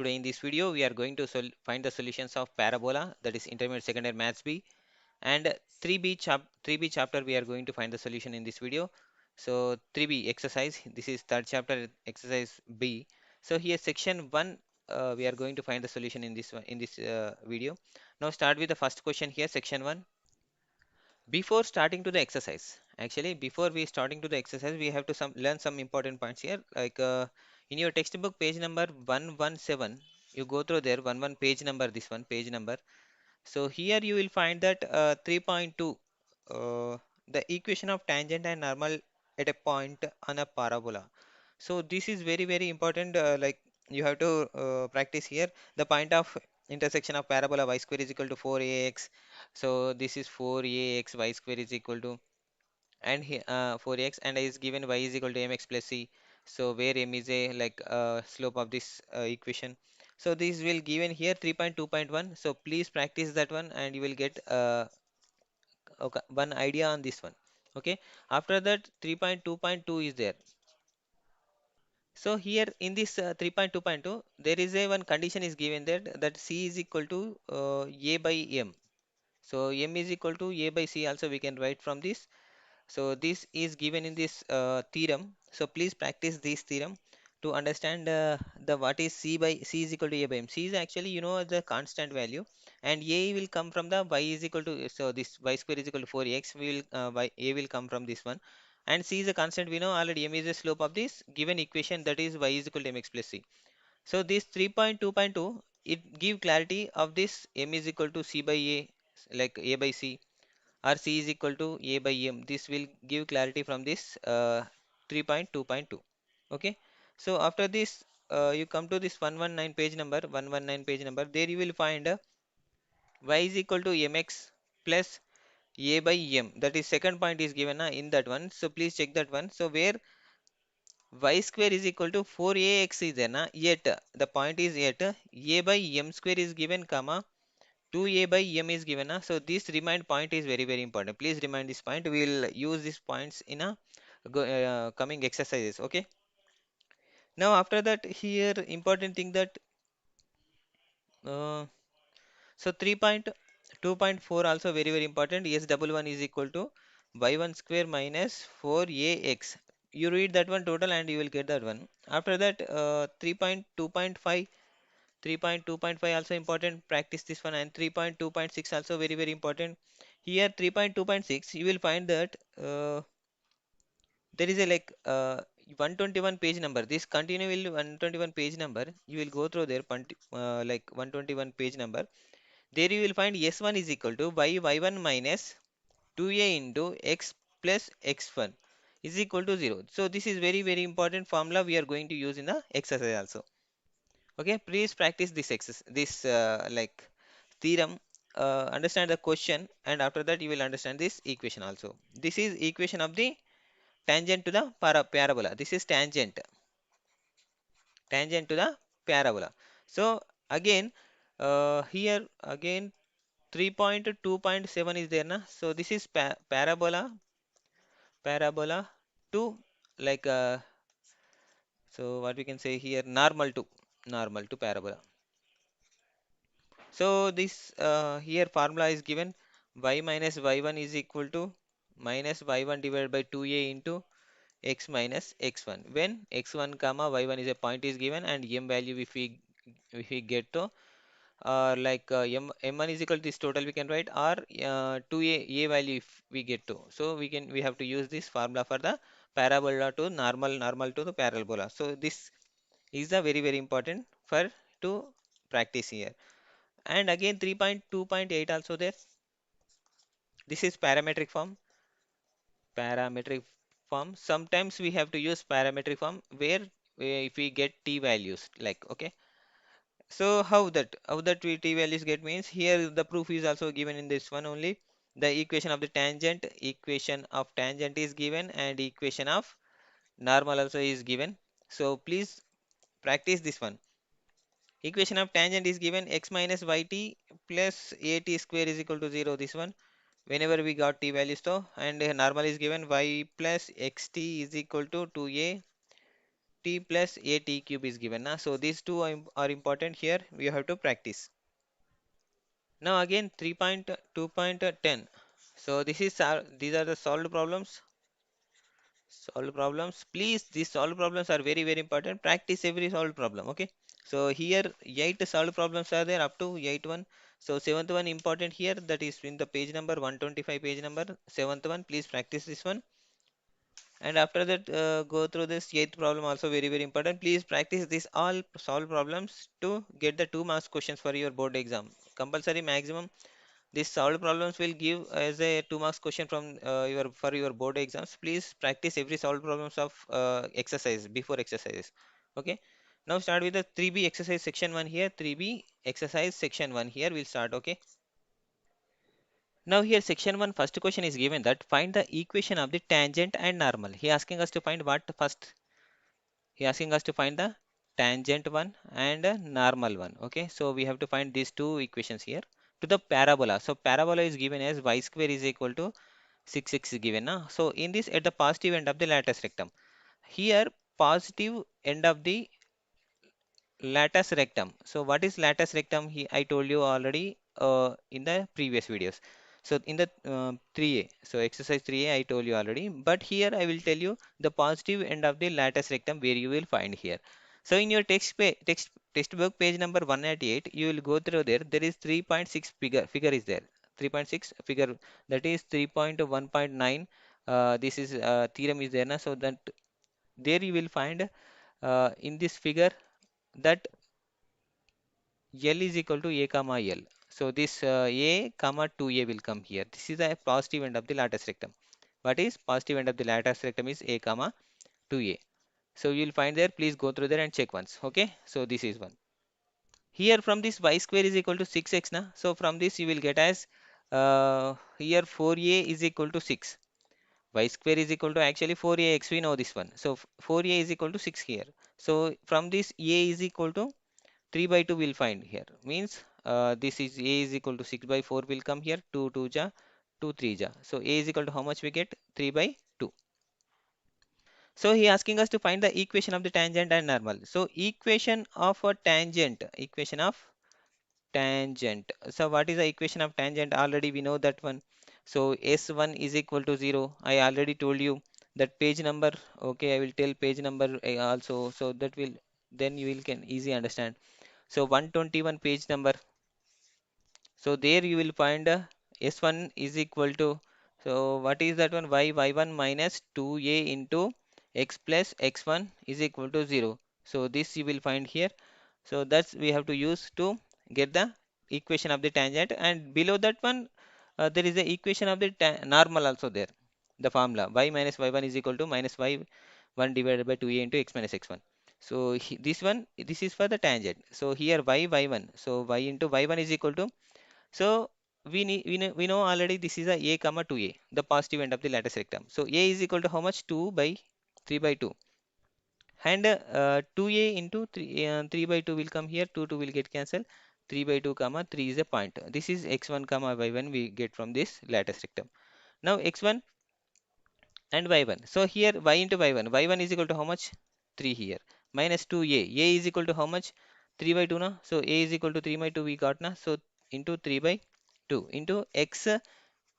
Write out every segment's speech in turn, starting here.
Today in this video we are going to find the solutions of parabola, that is intermediate secondary maths B, and 3B chapter we are going to find the solution in this video. So 3B exercise, this is third chapter exercise B. So here section 1 we are going to find the solution in this video. Now start with the first question here, section 1. Before starting to the exercise, actually before we starting to the exercise, we have to learn some important points here, like in your textbook page number 117, you go through there, 11 page number, this one page number. So here you will find that 3.2, the equation of tangent and normal at a point on a parabola. So this is very very important, like you have to practice here the point of intersection of parabola y square is equal to 4ax. So this is 4ax y square is equal to, and here 4x, and is given y is equal to mx plus c. So where m is a like slope of this equation. So this will given here 3.2.1. So please practice that one and you will get okay, one idea on this one. Okay, after that 3.2.2 is there. So here in this 3.2.2 there is a one condition is given that c is equal to a by m. So m is equal to a by c also we can write from this. So this is given in this theorem. So please practice this theorem to understand the what is c by c is equal to a by m. C is actually the constant value, and a will come from the y is equal to, so this y square is equal to 4x will a will come from this one, and c is a constant, we know already m is the slope of this given equation, that is y is equal to mx plus c. So this 3.2.2 it give clarity of this m is equal to c by a, like a by c, or c is equal to a by m. This will give clarity from this 3.2.2. Okay, so after this you come to this 119 page number, there you will find y is equal to mx plus a by m, that is second point is given in that one. So please check that one. So where y square is equal to 4ax is there yet the point is yet a by m square is given, comma 2a by m is given. So this remind point is very very important. Please remind this point. We will use these points in a coming exercises. Okay. Now after that here important thing that uh, so 3.2.4 also very very important. Yes, double one is equal to y1 square minus 4ax. You read that one total and you will get that one. After that 3.2.5, 3.2.5 also important, practice this one, and 3.2.6 also very very important. Here 3.2.6 you will find that there is a like 121 page number, this continue will 121 page number, you will go through there like 121 page number. There you will find s1 is equal to y1 minus 2a into x plus x1 is equal to 0. So this is very very important formula we are going to use in the exercise also. Okay, please practice this exercise, this like theorem, understand the question, and after that you will understand this equation also. This is equation of the tangent to the parabola. This is tangent to the parabola. So again here again 3.2.7 is there so this is parabola to like so what we can say here, normal to parabola. So this here formula is given, y minus y1 is equal to minus y1 divided by 2a into x minus x1, when x1 comma y1 is a point is given, and m value if we get to like m1 is equal to this total we can write, or 2a value if we get to, so we have to use this formula for the parabola to normal to the parabola. So this is a very very important for to practice here. And again 3.2.8 also there. This is parametric form. Sometimes we have to use parametric form where if we get t values, like okay. So how that we t values get means, here the proof is also given in this one only. The equation of tangent is given, and equation of normal also is given. So please practice this one. Equation of tangent is given x minus yt plus at square is equal to 0, this one whenever we got t values though, and normal is given y plus xt is equal to 2a t plus a t cube is given. So these two are important here. We have to practice. Now again 3.2.10. So this is these are the solved problems. Solved problems. Please, these solved problems are very very important. Practice every solved problem. Okay. So here 8 solved problems are there up to 8 1. So seventh one important here, that is in the page number 125, page number seventh one. Please practice this one. And after that, go through this eighth problem, also very very important. Please practice this all solve problems to get the 2 marks questions for your board exam. Compulsory maximum. These solved problems will give as a 2 marks question from your for your board exams. Please practice every solved problems of exercise before exercises. Okay. Now start with the 3B exercise section 1 here. 3B exercise section 1 here. We'll start. Okay. Now here section 1 first question is given that find the equation of the tangent and normal. He asking us to find what first? He asking us to find the tangent one and a normal one. Okay, so we have to find these two equations here to the parabola. So parabola is given as y square is equal to 6x is given. So in this, at the positive end of the lattice rectum, here positive end of the lattice rectum. So what is lattice rectum? I told you already in the previous videos. So in the 3a, so exercise 3a I told you already, but here I will tell you the positive end of the lattice rectum where you will find here. So in your textbook page number 198, you will go through there. There is 3.6 figure is there. 3.6 figure, that is 3.1.9. This is theorem is there na. So that there you will find in this figure that L is equal to a comma L. So this a comma 2a will come here. This is the positive end of the lattice rectum. What is positive end of the lattice rectum is a comma 2a. So you will find there. Please go through there and check once. Okay. So this is one. Here from this y square is equal to 6x na. So from this you will get as here 4a is equal to 6. Y square is equal to actually 4ax. We know this one. So 4a is equal to 6 here. So from this a is equal to 3 by 2 will find here, means this is a is equal to 6 by 4 will come here, 2 2 ja, 2 3 ja. So a is equal to how much we get? 3 by 2. So he asking us to find the equation of the tangent and normal. So equation of a tangent, equation of tangent. So what is the equation of tangent? Already we know that one. So s1 is equal to 0. I already told you that page number. Okay, I will tell page number also, so that will, then you will can easy understand. So 121 page number. So there you will find S1 is equal to, so what is that one? Y1 minus 2a into x plus x1 is equal to 0. So this you will find here. So that's we have to use to get the equation of the tangent, and below that one there is the equation of the normal also there. The formula y minus y1 is equal to minus y1 divided by 2a into x minus x1. So this one, this is for the tangent. So here y1. So y into y1 is equal to, so we know already this is a comma 2a, the positive end of the lattice rectum. So a is equal to how much? 2 by 3 by 2. And 2a into 3 by 2 will come here. 2 2 will get cancelled. 3 by 2 comma 3 is a point. This is x1 comma y1 we get from this lattice rectum. Now x1 and y1. So here y into y1. Y1 is equal to how much? 3 here. Minus 2a. A is equal to how much? 3 by 2 na. So a is equal to 3 by 2 we got na. So into 3 by 2 into x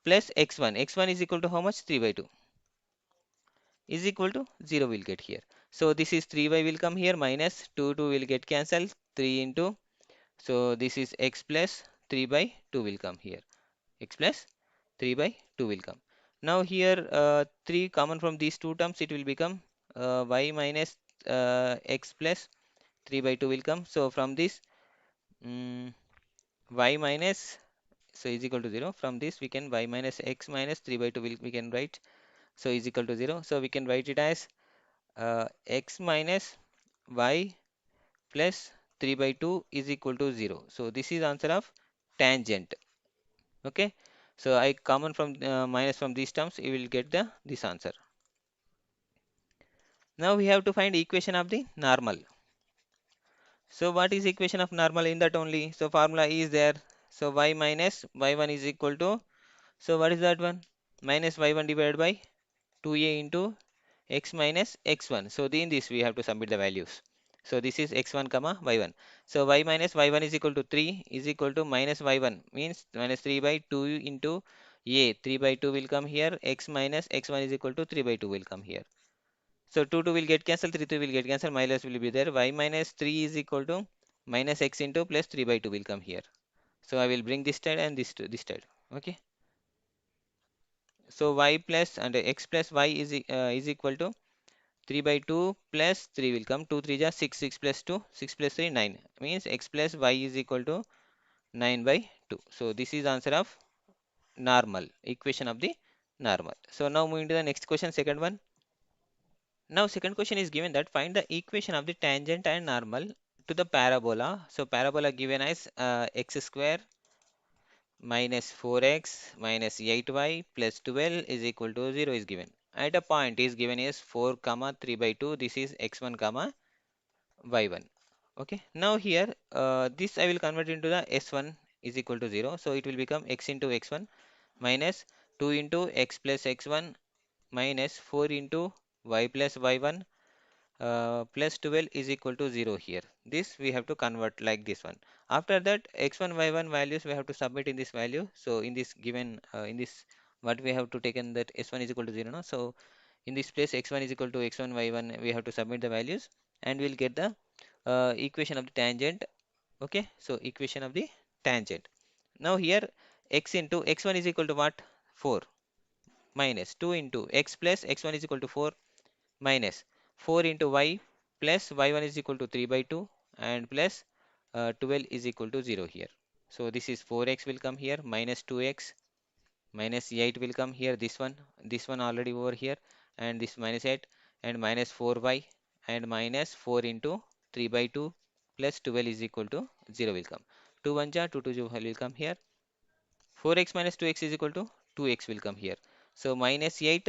plus x1. X1 is equal to how much? 3 by 2 is equal to 0 will get here. So this is 3y will come here, minus 2 2 will get cancelled, 3 into, so this is x plus 3 by 2 will come here. X plus 3 by 2 will come. Now here 3 common from these two terms, it will become y minus x plus 3 by 2 will come. So from this y minus, so is equal to 0. From this we can y minus x minus 3 by 2 will, we can write, so is equal to 0. So we can write it as x minus y plus 3 by 2 is equal to 0. So this is answer of tangent. Okay. So I common from minus from these terms, you will get the this answer. Now we have to find equation of the normal. So what is equation of normal? In that only, so formula is there. So y minus y1 is equal to, so what is that one? Minus y1 divided by 2a into x minus x1. So in this we have to submit the values. So this is x1 comma y1. So y minus y1 is equal to 3 is equal to minus y1 means minus 3 by 2 into a. 3 by 2 will come here. X minus x1 is equal to 3 by 2 will come here. So 2 2 will get cancelled, 3 3 will get cancelled, minus will be there. Y minus 3 is equal to minus x into plus 3 by 2 will come here. So I will bring this side and this to this side. Okay. So y plus and x plus y is equal to 3 by 2 plus 3 will come. 2 3 ja 6, 6 plus 2, 6 plus 3 9. Means x plus y is equal to 9 by 2. So this is answer of normal, equation of the normal. So now moving to the next question, second one. Now second question is given that find the equation of the tangent and normal to the parabola. So parabola given as x square minus 4x minus 8y plus 12 is equal to 0 is given. At a point is given is 4 comma 3 by 2. This is x1 comma y1. Okay. Now here this I will convert into the s1 is equal to 0. So it will become x into x1 minus 2 into x plus x1 minus 4 into y plus y1 plus 12 is equal to 0 here. This we have to convert like this one. After that x1 y1 values we have to submit in this value. So in this given in this what we have to taken that s1 is equal to 0 no? So in this place x1 is equal to x1 y1 we have to submit the values and we'll get the equation of the tangent. Okay, so equation of the tangent. Now here x into x1 is equal to what? 4 minus 2 into x plus x1 is equal to 4 minus 4 into y plus y1 is equal to 3 by 2 and plus 12 is equal to 0 here. So this is 4x will come here minus 2x minus 8 will come here, this one already over here, and this minus 8 and minus 4y and minus 4 into 3 by 2 plus 12 is equal to 0 will come. 2 1 ja 2 2 will come here. 4x minus 2x is equal to 2x will come here. So minus 8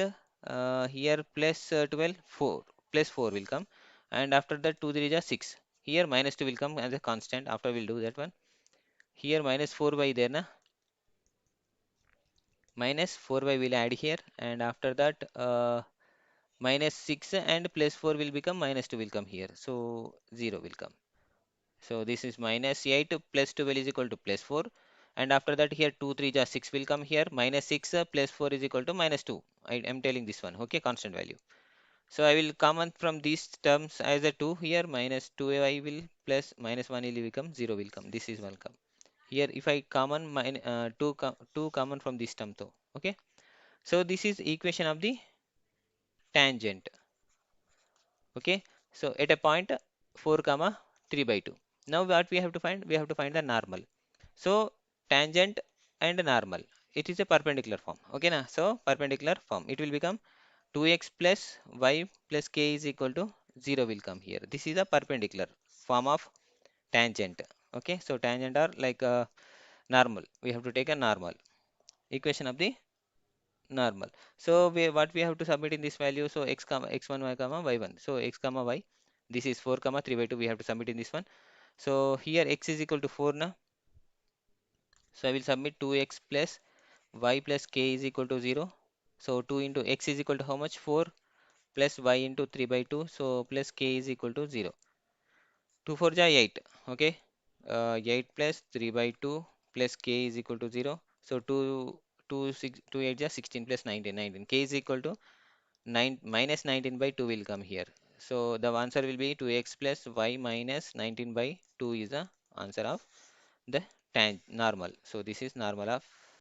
here plus 12 4 plus 4 will come, and after that 2 3 is 6. Here minus 2 will come as a constant. After we'll do that one. Here minus 4 by there na, minus 4 by will add here, and after that minus 6 and plus 4 will become minus 2 will come here. So 0 will come. So this is minus 8 plus 12 is equal to plus 4. And after that here 2 3 just 6 will come here. Minus 6 plus 4 is equal to minus 2. I am telling this one. Okay, constant value. So I will common from these terms as a 2 here. Minus 2 I will plus minus 1 will become 0 will come. This is will come. Here if I common 2 common from this term though. Okay. So this is equation of the tangent. Okay, so at a point 4 comma 3 by 2. Now what we have to find? We have to find the normal. So tangent and normal, it is a perpendicular form. Okay na, so perpendicular form it will become 2x plus y plus k is equal to 0 will come here. This is a perpendicular form of tangent. Okay, so tangent are like normal, we have to take a normal equation of the normal. So what we have to submit in this value? So x comma x1 y comma y1. So x comma y, this is 4 comma 3 by 2 we have to submit in this one. So here x is equal to 4 now. So I will submit 2x plus y plus k is equal to 0. So 2 into x is equal to how much? 4 plus y into 3 by 2. So plus k is equal to 0. 2 4 ja 8. Okay. 8 plus 3 by 2 plus k is equal to 0. So 2 8 ja 16 plus 19 19. K is equal to 9 minus 19 by 2 will come here. So the answer will be 2x plus y minus 19 by 2 is the answer of the tan normal. So this is normal of